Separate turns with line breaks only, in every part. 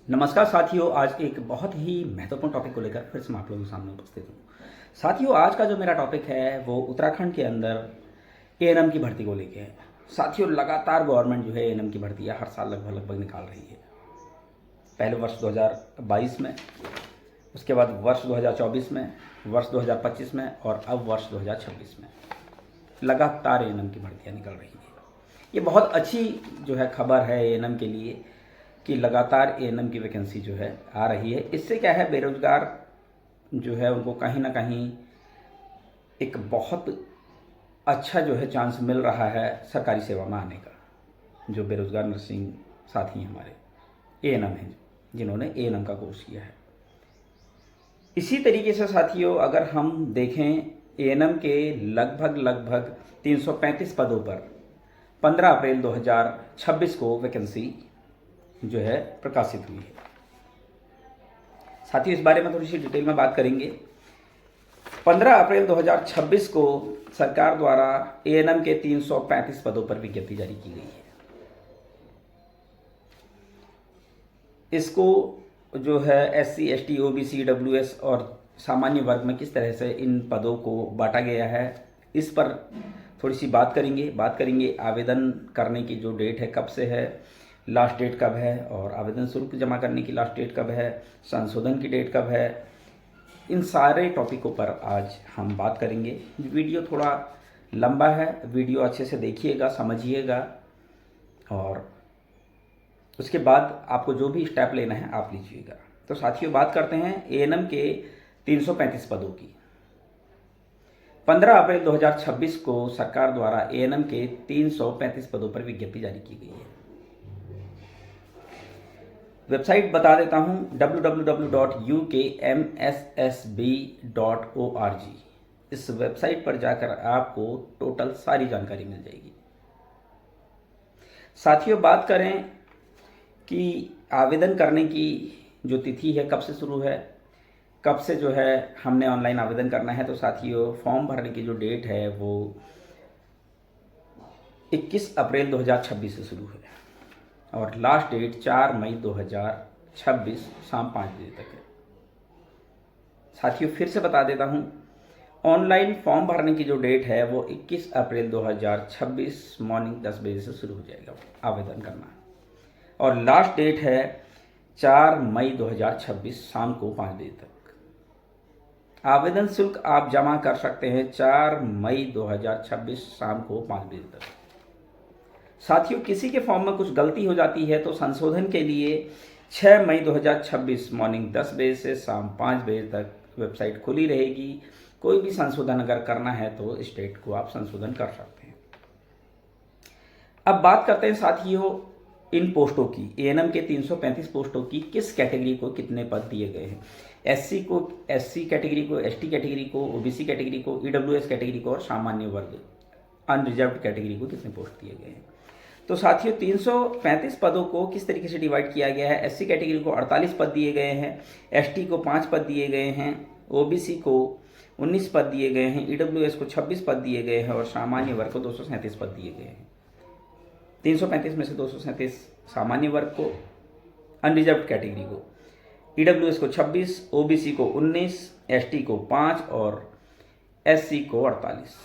नमस्कार साथियों, आज एक बहुत ही महत्वपूर्ण टॉपिक को लेकर फिर से मैं आप लोगों के सामने उपस्थित हूँ। साथियों, आज का जो मेरा टॉपिक है वो उत्तराखंड के अंदर एएनएम की भर्ती को लेके है। साथियों, लगातार गवर्नमेंट जो है एएनएम की भर्ती हर साल लगभग लगभग निकाल रही है। पहले वर्ष 2022 में, उसके बाद वर्ष 2024 में, वर्ष 2025 में और अब वर्ष 2026 में लगातार एएनएम की भर्तियाँ निकल रही हैं। ये बहुत अच्छी जो है खबर है एएनएम के लिए कि लगातार एएनएम की वैकेंसी जो है आ रही है। इससे क्या है, बेरोजगार जो है उनको कहीं ना कहीं एक बहुत अच्छा जो है चांस मिल रहा है सरकारी सेवा में आने का। जो बेरोजगार नर्सिंग साथी हैं हमारे एएनएम हैं, जिन्होंने एएनएम का कोर्स किया है। इसी तरीके से साथियों, अगर हम देखें एएनएम के लगभग 335 पदों पर 15 अप्रैल 2026 को वैकेंसी जो है प्रकाशित हुई है। साथियों, इस बारे में थोड़ी सी डिटेल में बात करेंगे। 15 अप्रैल 2026 को सरकार द्वारा एएनएम के 335 पदों पर विज्ञप्ति जारी की गई है। इसको जो है एससी, एसटी, ओबीसी, ईडब्ल्यूएस और सामान्य वर्ग में किस तरह से इन पदों को बांटा गया है, इस पर थोड़ी सी बात करेंगे। आवेदन करने की जो डेट है, कब से है, लास्ट डेट कब है और आवेदन शुल्क जमा करने की लास्ट डेट कब है, संशोधन की डेट कब है, इन सारे टॉपिकों पर आज हम बात करेंगे। वीडियो थोड़ा लंबा है, वीडियो अच्छे से देखिएगा, समझिएगा और उसके बाद आपको जो भी स्टेप लेना है आप लीजिएगा। तो साथियों, बात करते हैं एएनएम के 335 पदों की। 15 अप्रैल 2026 को सरकार द्वारा एएनएम के 335 पदों पर विज्ञप्ति जारी की गई है। वेबसाइट बता देता हूं, www.ukmssb.org। इस वेबसाइट पर जाकर आपको टोटल सारी जानकारी मिल जाएगी। साथियों, बात करें कि आवेदन करने की जो तिथि है कब से शुरू है, कब से जो है हमने ऑनलाइन आवेदन करना है। तो साथियों, फॉर्म भरने की जो डेट है वो 21 अप्रैल 2026 से शुरू है और लास्ट डेट 4 मई 2026 शाम 5 बजे तक है। साथियों, फिर से बता देता हूं, ऑनलाइन फॉर्म भरने की जो डेट है वो 21 अप्रैल 2026 मॉर्निंग 10 बजे से शुरू हो जाएगा आवेदन करना और लास्ट डेट है 4 मई 2026 शाम को 5 बजे तक। आवेदन शुल्क आप जमा कर सकते हैं 4 मई 2026 शाम को 5 बजे तक। साथियों, किसी के फॉर्म में कुछ गलती हो जाती है तो संशोधन के लिए 6 मई 2026 मॉर्निंग 10 बजे से शाम 5 बजे तक वेबसाइट खुली रहेगी। कोई भी संशोधन अगर करना है तो इस डेट को आप संशोधन कर सकते हैं। अब बात करते हैं साथियों इन पोस्टों की। एएनएम के 335 पोस्टों की किस कैटेगरी को कितने पद दिए गए हैं। एससी को एससी कैटेगरी को, एसटी कैटेगरी को, ओबीसी कैटेगरी को, ईडब्ल्यूएस कैटेगरी को और सामान्य वर्ग अनरिजर्व्ड कैटेगरी को कितने पोस्ट दिए गए हैं। तो साथियों, 335 पदों को किस तरीके से डिवाइड किया गया है। एससी कैटेगरी को 48 पद दिए गए हैं, एसटी को 5 पद दिए गए हैं, ओबीसी को 19 पद दिए गए हैं, ईडब्ल्यूएस को 26 पद दिए गए हैं और सामान्य वर्ग को 237 पद दिए गए हैं। 335 में से 237 सामान्य वर्ग को, अनरिजर्व्ड कैटेगरी को, ईडब्ल्यूएस को 26, ओबीसी को 19, एसटी को 5 और एससी को 48।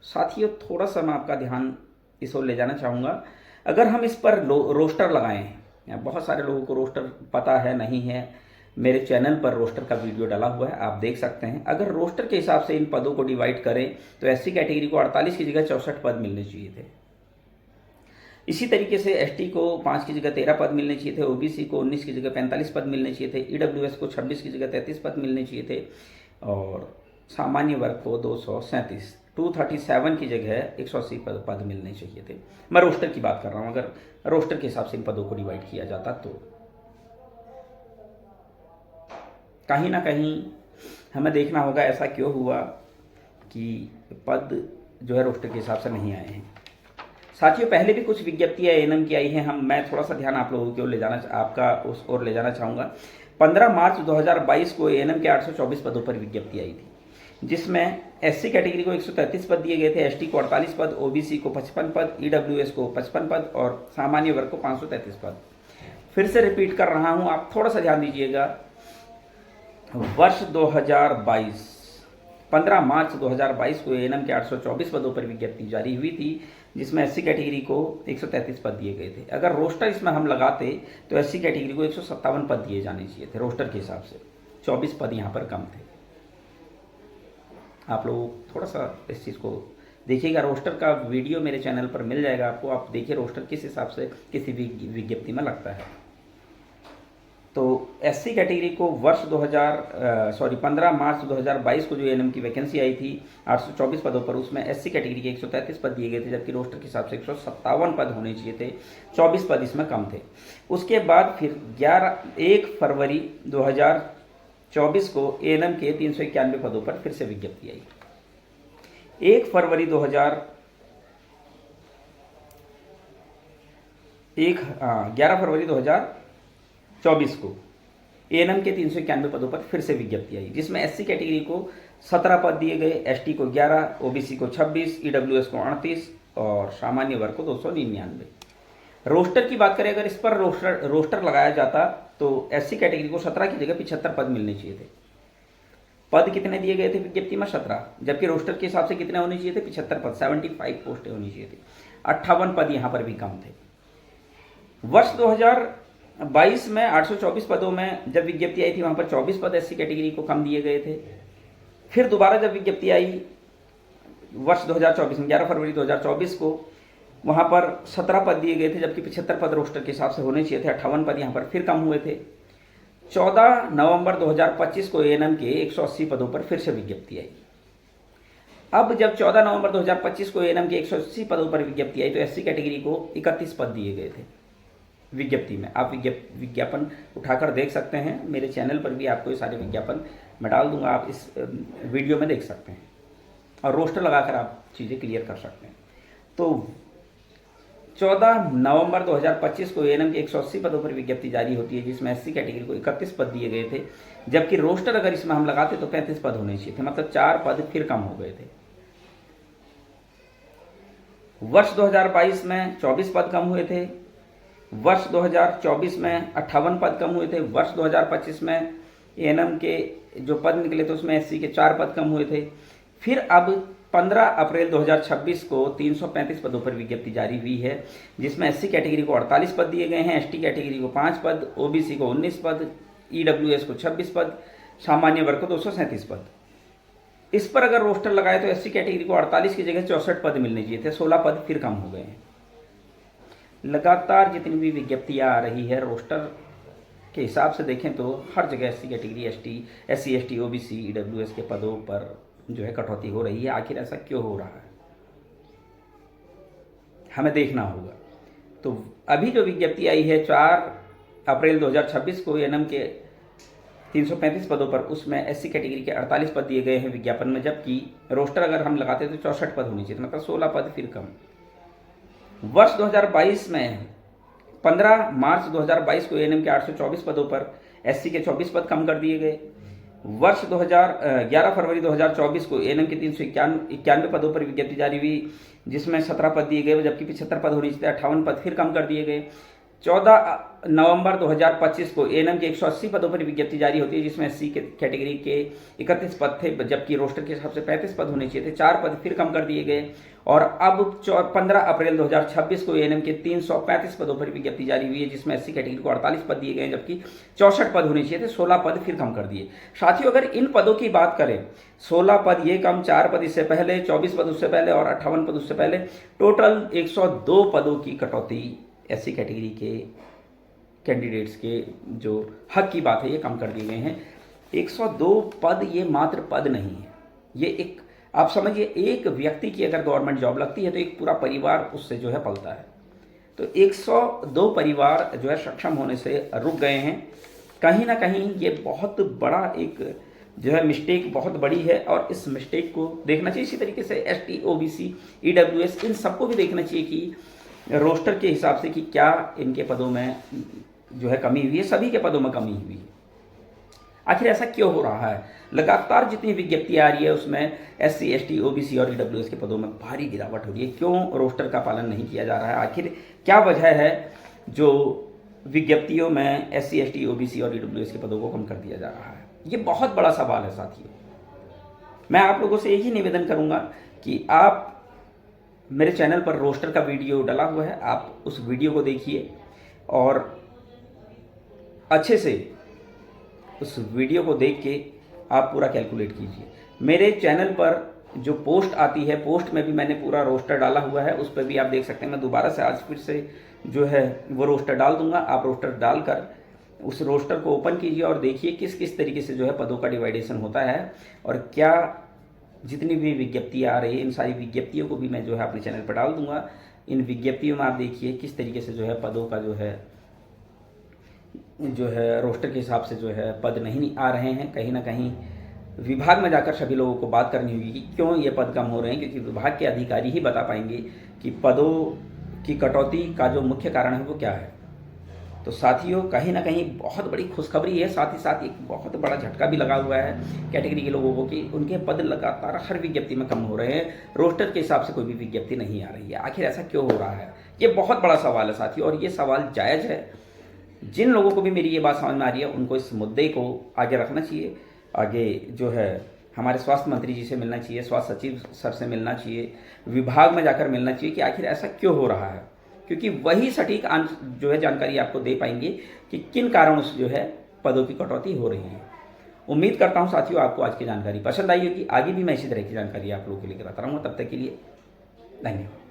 साथियों, थोड़ा सा मैं आपका ध्यान इस ओर ले जाना चाहूँगा। अगर हम इस पर रोस्टर लगाएं, बहुत सारे लोगों को रोस्टर पता है नहीं है, मेरे चैनल पर रोस्टर का वीडियो डाला हुआ है, आप देख सकते हैं। अगर रोस्टर के हिसाब से इन पदों को डिवाइड करें तो एससी कैटेगरी को 48 की जगह 64 पद मिलने चाहिए थे। इसी तरीके से एसटी को 5 की जगह 13 पद मिलने चाहिए थे, ओबीसी को 19 की जगह 45 पद मिलने चाहिए थे, ईडब्ल्यूएस को 26 की जगह 33 पद मिलने चाहिए थे और सामान्य वर्ग को 237 की जगह 180 पद मिलने चाहिए थे। मैं रोस्टर की बात कर रहा हूं। अगर रोस्टर के हिसाब से इन पदों को डिवाइड किया जाता तो कहीं ना कहीं हमें देखना होगा ऐसा क्यों हुआ कि पद जो है रोस्टर के हिसाब से नहीं आए हैं। साथियों, पहले भी कुछ विज्ञप्तियां एएनएम की आई हैं। मैं थोड़ा सा ध्यान आप लोगों की ओर ले जाना, आपका उस ओर ले जाना चाहूँगा। 15 मार्च 2022 को एएनएम के 824 पदों पर विज्ञप्ति आई थी, जिसमें एससी कैटेगरी को 133 पद दिए गए थे, एसटी को 48 पद, ओबीसी को 55 पद, ईडब्ल्यूएस को 55 पद और सामान्य वर्ग को 533 पद। फिर से रिपीट कर रहा हूं, आप थोड़ा सा ध्यान दीजिएगा। वर्ष 2022 15 मार्च 2022 को एएनएम के 824 पदों पर विज्ञप्ति जारी हुई थी, जिसमें एससी कैटेगरी को 133 पद दिए गए थे। अगर रोस्टर इसमें हम लगाते तो एससी कैटेगरी को 157 पद दिए जाने चाहिए थे रोस्टर के हिसाब से, 24 पद यहाँ पर कम थे। आप लोग थोड़ा सा इस चीज़ को देखिएगा। रोस्टर का वीडियो मेरे चैनल पर मिल जाएगा आपको, आप देखिए रोस्टर किस हिसाब से किसी भी विज्ञप्ति में लगता है। तो एससी कैटेगरी को 15 मार्च 2022 को जो एएनएम की वैकेंसी आई थी 824 पदों पर, उसमें एससी कैटेगरी के 133 पद दिए गए थे, जबकि रोस्टर के हिसाब से 157 पद होने चाहिए थे, 24 पद इसमें कम थे। उसके बाद फिर 1 फरवरी 2024 को एएनएम के 391 पदों पर फिर से विज्ञप्ति आई। 11 फरवरी 2024 को एएनएम के 391 पदों पर फिर से विज्ञप्ति आई, जिसमें एससी कैटेगरी को 17 पद दिए गए, एसटी को 11, ओबीसी को 26, ईडब्ल्यूएस को 38 और सामान्य वर्ग को 299। रोस्टर की बात करें, अगर इस पर रोस्टर लगाया जाता तो एससी कैटेगरी को 17 की जगह 75 पद मिलने चाहिए थे। पद कितने दिए गए थे विज्ञप्ति में? 17, जबकि रोस्टर के हिसाब से कितने होने चाहिए थे? 75 पद, 75 पोस्टें होनी चाहिए थी। 58 पद यहाँ पर भी कम थे। वर्ष 2022 में 824 पदों में जब विज्ञप्ति आई थी, वहाँ पर 24 पद एससी कैटेगरी को कम दिए गए थे। फिर दोबारा जब विज्ञप्ति आई वर्ष 2024 में 11 फरवरी 2024 को, वहाँ पर 17 पद दिए गए थे, जबकि 75 पद रोस्टर के हिसाब से होने चाहिए थे। 58 पद यहाँ पर फिर कम हुए थे। 14 नवंबर 2025 को एएनएम के 180 पदों पर फिर से विज्ञप्ति आई। अब जब 14 नवंबर 2025 को एएनएम के 180 पदों पर विज्ञप्ति आई तो एससी कैटेगरी को 31 पद दिए गए थे विज्ञप्ति में। आप विज्ञापन उठाकर देख सकते हैं, मेरे चैनल पर भी आपको ये सारे विज्ञापन मैं डाल दूंगा, आप इस वीडियो में देख सकते हैं और रोस्टर लगाकर आप चीज़ें क्लियर कर सकते हैं। तो 14 नवंबर 2025 को एएनएम के 180 पदों पर विज्ञप्ति जारी होती है, जिसमें एससी कैटेगरी को 31 पद दिए गए थे, जबकि रोस्टर अगर इसमें हम लगाते तो 35 पद होने चाहिए थे, मतलब 4 पद फिर कम हो गए थे। वर्ष 2022 में 24 पद कम हुए थे। वर्ष 2024 में 58 पद कम हुए थे। वर्ष 2025 में एएनएम के जो पद निकले थे उसमें एससी के 4 पद कम हुए थे। फिर अब 15 अप्रैल 2026 को 335 पदों पर विज्ञप्ति जारी हुई है, जिसमें एससी कैटेगरी को 48 पद दिए गए हैं, एसटी कैटेगरी को 5 पद, ओबीसी को 19 पद, ईडब्ल्यूएस को 26 पद, सामान्य वर्ग को 237 पद। इस पर अगर रोस्टर लगाए तो एससी कैटेगरी को 48 की जगह 64 पद मिलने चाहिए थे, 16 पद फिर कम हो गए हैं। लगातार जितनी भी विज्ञप्तियां आ रही है रोस्टर के हिसाब से देखें तो हर जगह SC category, SC ST, OBC, EWS के पदों पर जो है कटौती हो रही है। आखिर ऐसा क्यों हो रहा है, हमें देखना होगा। तो अभी जो विज्ञप्ति आई है 4 अप्रैल 2026 को एएनएम के 335 पदों पर, उसमें एससी कैटेगरी के 48 पद दिए गए हैं विज्ञापन में, जबकि रोस्टर अगर हम लगाते तो 64 पद होनी चाहिए, मतलब 16 पद फिर कम। वर्ष 2022 में 15 मार्च 2022 को एएनएम के 824 पदों पर एससी के 24 पद कम कर दिए गए। वर्ष 11 फरवरी 2024 को एएनएम के 391 पदों पर विज्ञप्ति जारी हुई, जिसमें 17 पद दिए गए, जबकि 75 पद होने चाहिए, 58 पद फिर कम कर दिए गए। 14 नवंबर 2025 को एएनएम के 180 पदों पर विज्ञप्ति जारी होती है, जिसमें एससी कैटेगरी के 31 पद थे, जबकि रोस्टर के हिसाब से 35 पद होने चाहिए थे, 4 पद फिर कम कर दिए गए। और अब 15 अप्रैल 2026 को एएनएम के 335 पदों पर विज्ञप्ति जारी हुई है, जिसमें एससी कैटेगरी को 48 पद दिए गए, जबकि 64 पद होने चाहिए थे, 16 पद फिर कम कर दिए। साथियों, अगर इन पदों की बात करें, 16 पद ये कम, 4 पद इससे पहले, 24 पद उससे पहले और 58 पद उससे पहले, टोटल 102 पदों की कटौती एससी कैटेगरी के कैंडिडेट्स के जो हक की बात है ये कम कर दिए गए हैं। 102 पद ये मात्र पद नहीं है, ये एक, आप समझिए, एक व्यक्ति की अगर गवर्नमेंट जॉब लगती है तो एक पूरा परिवार उससे जो है पलता है। तो 102 परिवार जो है सक्षम होने से रुक गए हैं। कहीं ना कहीं ये बहुत बड़ा एक जो है मिस्टेक बहुत बड़ी है, और इस मिस्टेक को देखना चाहिए। इसी तरीके से एसटी, ओबीसी, ईडब्ल्यूएस, इन सबको भी देखना चाहिए कि रोस्टर के हिसाब से कि क्या इनके पदों में जो है कमी हुई है, सभी के पदों में कमी हुई है। आखिर ऐसा क्यों हो रहा है? लगातार जितनी विज्ञप्ति आ रही है उसमें एससी, एसटी, ओबीसी और ईडब्ल्यूएस के पदों में भारी गिरावट हो रही है। क्यों रोस्टर का पालन नहीं किया जा रहा है? आखिर क्या वजह है जो विज्ञप्तियों में SC ST OBC और EWS के पदों को कम कर दिया जा रहा है? ये बहुत बड़ा सवाल है साथियों। मैं आप लोगों से यही निवेदन करूंगा कि आप मेरे चैनल पर रोस्टर का वीडियो डला हुआ है, आप उस वीडियो को देखिए और अच्छे से उस वीडियो को देख के आप पूरा कैलकुलेट कीजिए। मेरे चैनल पर जो पोस्ट आती है, पोस्ट में भी मैंने पूरा रोस्टर डाला हुआ है, उस पर भी आप देख सकते हैं। मैं दोबारा से आज फिर से जो है वो रोस्टर डाल दूंगा। आप रोस्टर डालकर उस रोस्टर को ओपन कीजिए और देखिए किस किस तरीके से जो है पदों का डिवाइडेशन होता है और क्या जितनी भी विज्ञप्तियाँ आ रही है, इन सारी विज्ञप्तियों को भी मैं जो है अपने चैनल पर डाल दूंगा। इन विज्ञप्तियों में आप देखिए किस तरीके से जो है पदों का जो है रोस्टर के हिसाब से जो है पद नहीं आ रहे हैं। कहीं ना कहीं विभाग में जाकर सभी लोगों को बात करनी होगी कि क्यों ये पद कम हो रहे हैं, क्योंकि विभाग के अधिकारी ही बता पाएंगे कि पदों की कटौती का जो मुख्य कारण है वो क्या है। तो साथियों, कहीं ना कहीं बहुत बड़ी खुशखबरी है, साथ ही साथ एक बहुत बड़ा झटका भी लगा हुआ है कैटेगरी के लोगों को कि उनके पद लगातार हर विज्ञप्ति में कम हो रहे हैं। रोस्टर के हिसाब से कोई भी विज्ञप्ति नहीं आ रही है। आखिर ऐसा क्यों हो रहा है? ये बहुत बड़ा सवाल है साथियों, और ये सवाल जायज़ है। जिन लोगों को भी मेरी ये बात समझ में आ रही है उनको इस मुद्दे को आगे रखना चाहिए। आगे जो है हमारे स्वास्थ्य मंत्री जी से मिलना चाहिए, स्वास्थ्य सचिव सर से मिलना चाहिए, विभाग में जाकर मिलना चाहिए कि आखिर ऐसा क्यों हो रहा है, क्योंकि वही सटीक जो है जानकारी आपको दे पाएंगे कि किन कारणों से जो है पदों की कटौती हो रही है। उम्मीद करता हूँ साथियों आपको आज की जानकारी पसंद आई होगी। आगे भी मैं इसी तरह की जानकारी आप लोगों के लिए कराता रहूँगा। तब तक के लिए धन्यवाद।